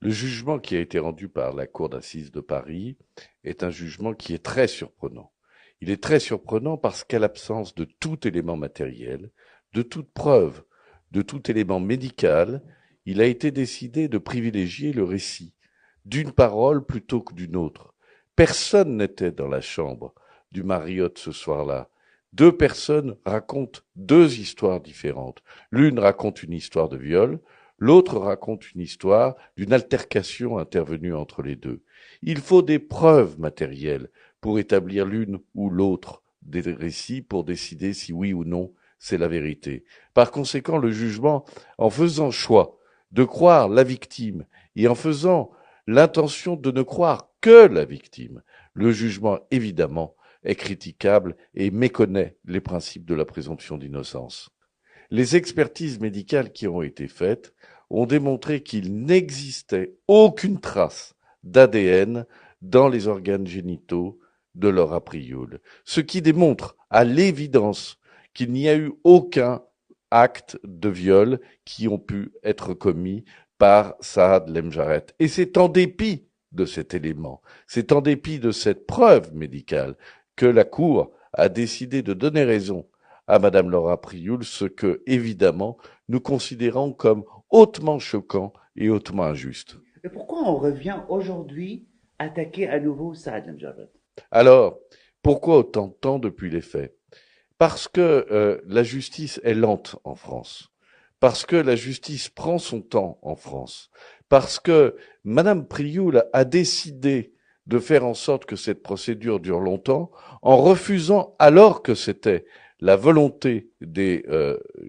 Le jugement qui a été rendu par la Cour d'assises de Paris est un jugement qui est très surprenant. Il est très surprenant parce qu'à l'absence de tout élément matériel, de toute preuve, de tout élément médical, il a été décidé de privilégier le récit d'une parole plutôt que d'une autre. Personne n'était dans la chambre du Marriott ce soir-là. Deux personnes racontent deux histoires différentes. L'une raconte une histoire de viol, l'autre raconte une histoire d'une altercation intervenue entre les deux. Il faut des preuves matérielles pour établir l'une ou l'autre des récits pour décider si oui ou non c'est la vérité. Par conséquent, le jugement, en faisant choix de croire la victime et en faisant l'intention de ne croire que la victime, le jugement, évidemment, est critiquable et méconnaît les principes de la présomption d'innocence. Les expertises médicales qui ont été faites ont démontré qu'il n'existait aucune trace d'ADN dans les organes génitaux de Laura Prioul, ce qui démontre à l'évidence qu'il n'y a eu aucun acte de viol qui ont pu être commis par Saad Lemjaret. Et c'est en dépit de cet élément, c'est en dépit de cette preuve médicale que la Cour a décidé de donner raison à Madame Laura Prioul, ce que, évidemment, nous considérons comme hautement choquant et hautement injuste. Et pourquoi on revient aujourd'hui attaquer à nouveau Saad Mjabet? Alors, pourquoi autant de temps depuis les faits? Parce que la justice est lente en France, parce que la justice prend son temps en France, parce que Madame Prioul a décidé de faire en sorte que cette procédure dure longtemps, en refusant, alors que c'était la volonté des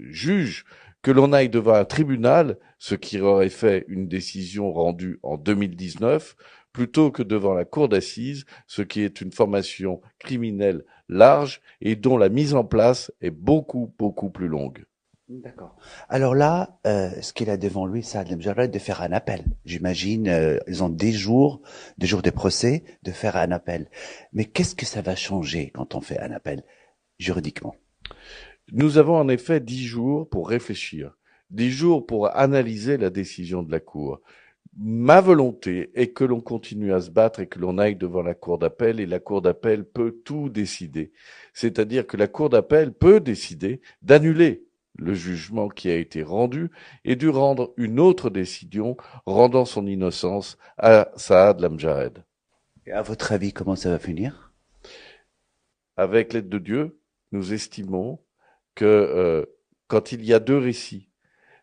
juges, que l'on aille devant un tribunal, ce qui aurait fait une décision rendue en 2019, plutôt que devant la cour d'assises, ce qui est une formation criminelle large et dont la mise en place est beaucoup, beaucoup plus longue. D'accord. Alors là, ce qu'il a devant lui, Saad Mjabet, de faire un appel. J'imagine, ils ont des jours de procès, de faire un appel. Mais qu'est-ce que ça va changer quand on fait un appel, juridiquement? Nous avons en effet 10 jours pour réfléchir, 10 jours pour analyser la décision de la Cour. Ma volonté est que l'on continue à se battre et que l'on aille devant la Cour d'appel, et la Cour d'appel peut tout décider. C'est-à-dire que la Cour d'appel peut décider d'annuler le jugement qui a été rendu et de rendre une autre décision rendant son innocence à Saad Lamjared. Et à votre avis, comment ça va finir? Avec l'aide de Dieu, nous estimons que quand il y a deux récits,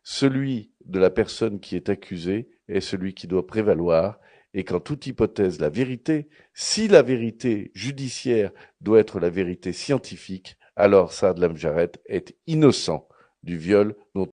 celui de la personne qui est accusée est celui qui doit prévaloir, et qu'en toute hypothèse, la vérité, si la vérité judiciaire doit être la vérité scientifique, alors Saad Lamjaret est innocent du viol dont